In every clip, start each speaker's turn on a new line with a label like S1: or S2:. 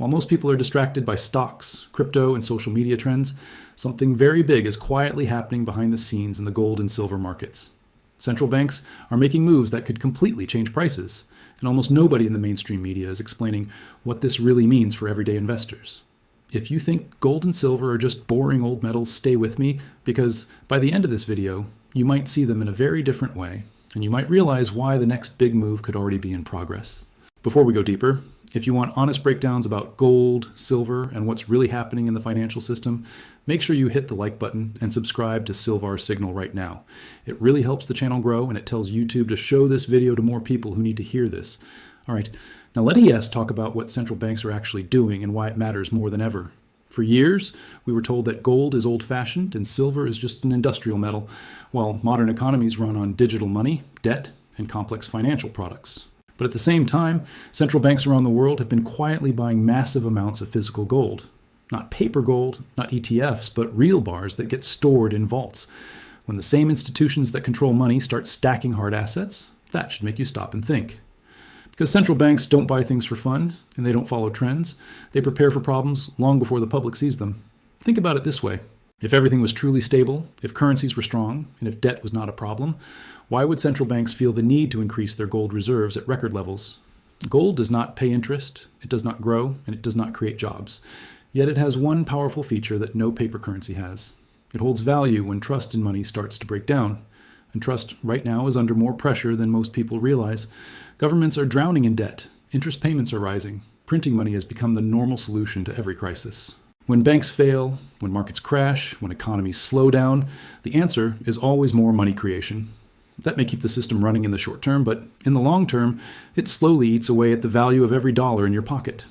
S1: While most people are distracted by stocks, crypto, and social media trends, something very big is quietly happening behind the scenes in the gold and silver markets. Central banks are making moves that could completely change prices, and almost nobody in the mainstream media is explaining what this really means for everyday investors. If you think gold and silver are just boring old metals, stay with me, because by the end of this video, you might see them in a very different way, and you might realize why the next big move could already be in progress. Before we go deeper, if you want honest breakdowns about gold, silver, and what's really happening in the financial system, make sure you hit the like button and subscribe to SILVAR Signal right now. It really helps the channel grow, and it tells YouTube to show this video to more people who need to hear this. All right, now let ES talk about what central banks are actually doing and why it matters more than ever. For years, we were told that gold is old-fashioned and silver is just an industrial metal, while modern economies run on digital money, debt, and complex financial products. But at the same time, central banks around the world have been quietly buying massive amounts of physical gold. Not paper gold, not ETFs, but real bars that get stored in vaults. When the same institutions that control money start stacking hard assets, that should make you stop and think. Because central banks don't buy things for fun, and they don't follow trends, they prepare for problems long before the public sees them. Think about it this way. If everything was truly stable, if currencies were strong, and if debt was not a problem, why would central banks feel the need to increase their gold reserves at record levels? Gold does not pay interest, it does not grow, and it does not create jobs. Yet it has one powerful feature that no paper currency has. It holds value when trust in money starts to break down. And trust right now is under more pressure than most people realize. Governments are drowning in debt. Interest payments are rising. Printing money has become the normal solution to every crisis. When banks fail, when markets crash, when economies slow down, the answer is always more money creation. That may keep the system running in the short term, but in the long term, it slowly eats away at the value of every dollar in your pocket.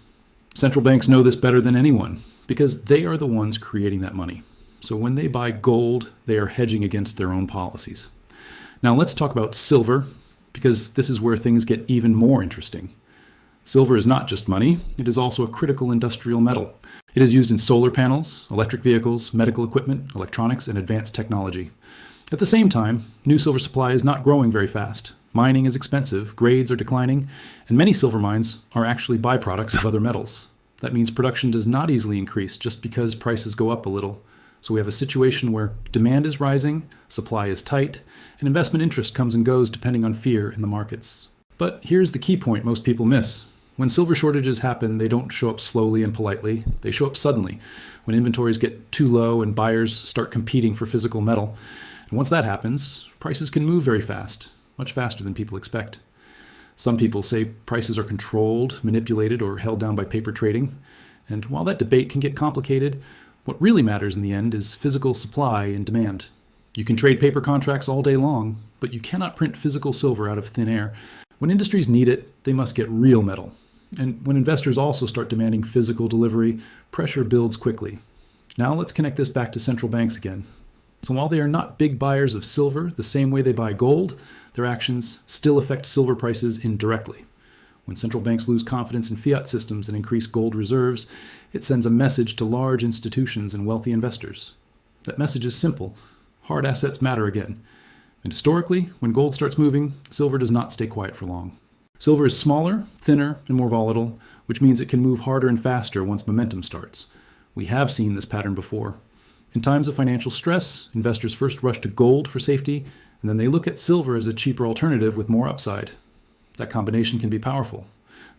S1: Central banks know this better than anyone, because they are the ones creating that money. So when they buy gold, they are hedging against their own policies. Now let's talk about silver, because this is where things get even more interesting. Silver is not just money, it is also a critical industrial metal. It is used in solar panels, electric vehicles, medical equipment, electronics, and advanced technology. At the same time, new silver supply is not growing very fast. Mining is expensive, grades are declining, and many silver mines are actually byproducts of other metals. That means production does not easily increase just because prices go up a little. So we have a situation where demand is rising, supply is tight, and investment interest comes and goes depending on fear in the markets. But here's the key point most people miss. When silver shortages happen, they don't show up slowly and politely. They show up suddenly, when inventories get too low and buyers start competing for physical metal. And once that happens, prices can move very fast, much faster than people expect. Some people say prices are controlled, manipulated, or held down by paper trading. And while that debate can get complicated, what really matters in the end is physical supply and demand. You can trade paper contracts all day long, but you cannot print physical silver out of thin air. When industries need it, they must get real metal. And when investors also start demanding physical delivery, pressure builds quickly. Now let's connect this back to central banks again. So while they are not big buyers of silver the same way they buy gold, their actions still affect silver prices indirectly. When central banks lose confidence in fiat systems and increase gold reserves, it sends a message to large institutions and wealthy investors. That message is simple. Hard assets matter again. And historically, when gold starts moving, silver does not stay quiet for long. Silver is smaller, thinner, and more volatile, which means it can move harder and faster once momentum starts. We have seen this pattern before. In times of financial stress, investors first rush to gold for safety, and then they look at silver as a cheaper alternative with more upside. That combination can be powerful.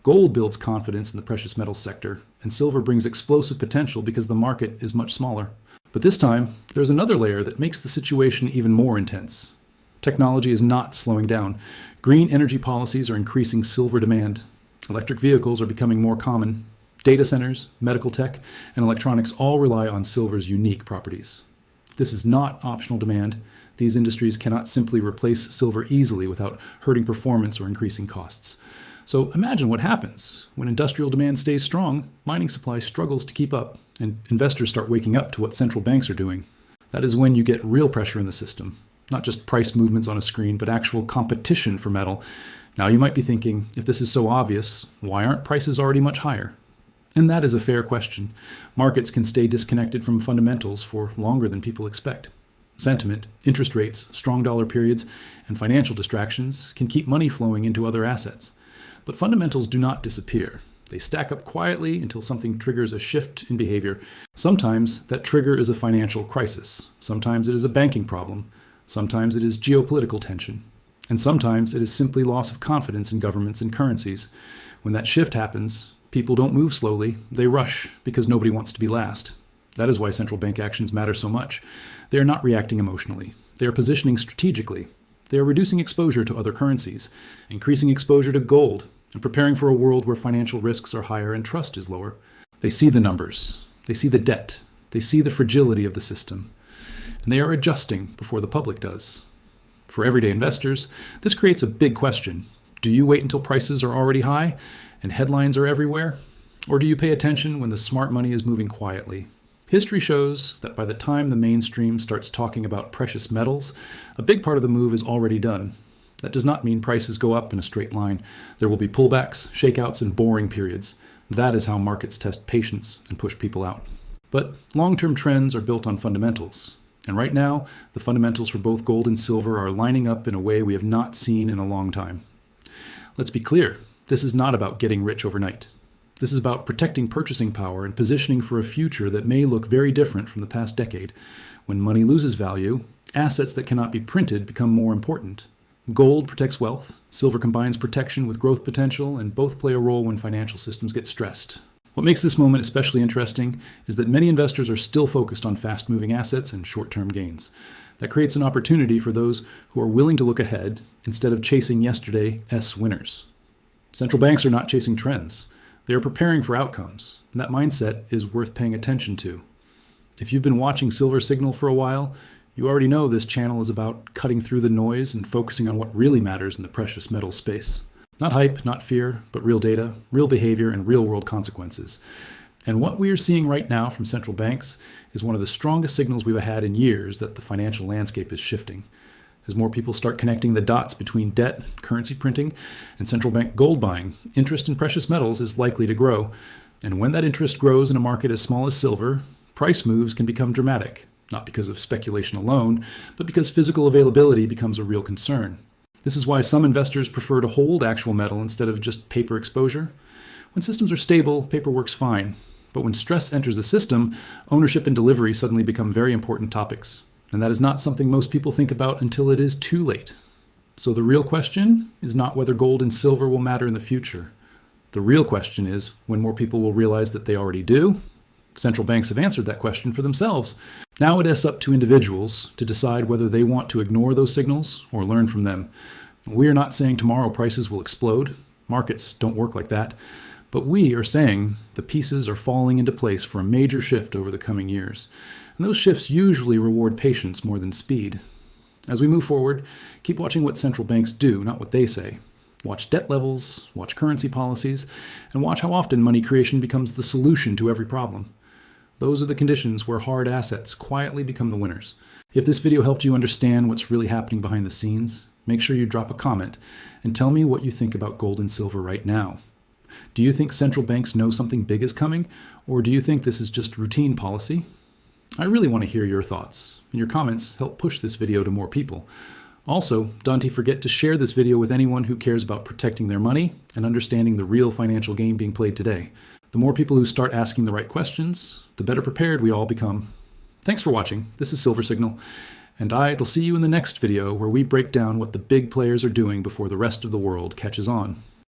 S1: Gold builds confidence in the precious metals sector, and silver brings explosive potential because the market is much smaller. But this time, there's another layer that makes the situation even more intense. Technology is not slowing down. Green energy policies are increasing silver demand. Electric vehicles are becoming more common. Data centers, medical tech, and electronics all rely on silver's unique properties. This is not optional demand. These industries cannot simply replace silver easily without hurting performance or increasing costs. So imagine what happens. When industrial demand stays strong, mining supply struggles to keep up, and investors start waking up to what central banks are doing. That is when you get real pressure in the system. Not just price movements on a screen, but actual competition for metal. Now you might be thinking, if this is so obvious, why aren't prices already much higher? And that is a fair question. Markets can stay disconnected from fundamentals for longer than people expect. Sentiment, interest rates, strong dollar periods, and financial distractions can keep money flowing into other assets. But fundamentals do not disappear. They stack up quietly until something triggers a shift in behavior. Sometimes that trigger is a financial crisis. Sometimes it is a banking problem. Sometimes it is geopolitical tension. And sometimes it is simply loss of confidence in governments and currencies. When that shift happens, people don't move slowly, they rush because nobody wants to be last. That is why central bank actions matter so much. They are not reacting emotionally. They are positioning strategically. They are reducing exposure to other currencies, increasing exposure to gold, and preparing for a world where financial risks are higher and trust is lower. They see the numbers. They see the debt. They see the fragility of the system. And they are adjusting before the public does. For everyday investors, this creates a big question. Do you wait until prices are already high and headlines are everywhere? Or do you pay attention when the smart money is moving quietly? History shows that by the time the mainstream starts talking about precious metals, a big part of the move is already done. That does not mean prices go up in a straight line. There will be pullbacks, shakeouts, and boring periods. That is how markets test patience and push people out. But long-term trends are built on fundamentals. And right now, the fundamentals for both gold and silver are lining up in a way we have not seen in a long time. Let's be clear, this is not about getting rich overnight. This is about protecting purchasing power and positioning for a future that may look very different from the past decade. When money loses value, assets that cannot be printed become more important. Gold protects wealth, silver combines protection with growth potential, and both play a role when financial systems get stressed. What makes this moment especially interesting is that many investors are still focused on fast-moving assets and short-term gains. That creates an opportunity for those who are willing to look ahead instead of chasing yesterday's winners. Central banks are not chasing trends. They are preparing for outcomes, and that mindset is worth paying attention to. If you've been watching Silver Signal for a while, you already know this channel is about cutting through the noise and focusing on what really matters in the precious metals space. Not hype, not fear, but real data, real behavior, and real-world consequences. And what we are seeing right now from central banks is one of the strongest signals we've had in years that the financial landscape is shifting. As more people start connecting the dots between debt, currency printing, and central bank gold buying, interest in precious metals is likely to grow. And when that interest grows in a market as small as silver, price moves can become dramatic, not because of speculation alone, but because physical availability becomes a real concern. This is why some investors prefer to hold actual metal instead of just paper exposure. When systems are stable, paper works fine. But when stress enters the system, ownership and delivery suddenly become very important topics. And that is not something most people think about until it is too late. So the real question is not whether gold and silver will matter in the future. The real question is when more people will realize that they already do. Central banks have answered that question for themselves. Now it is up to individuals to decide whether they want to ignore those signals or learn from them. We are not saying tomorrow prices will explode. Markets don't work like that. But we are saying the pieces are falling into place for a major shift over the coming years. And those shifts usually reward patience more than speed. As we move forward, keep watching what central banks do, not what they say. Watch debt levels, watch currency policies, and watch how often money creation becomes the solution to every problem. Those are the conditions where hard assets quietly become the winners. If this video helped you understand what's really happening behind the scenes, make sure you drop a comment and tell me what you think about gold and silver right now. Do you think central banks know something big is coming, or do you think this is just routine policy? I really want to hear your thoughts, and your comments help push this video to more people. Also, don't forget to share this video with anyone who cares about protecting their money and understanding the real financial game being played today. The more people who start asking the right questions, the better prepared we all become. Thanks for watching. This is Silver Signal, and will see you in the next video where we break down what the big players are doing before the rest of the world catches on.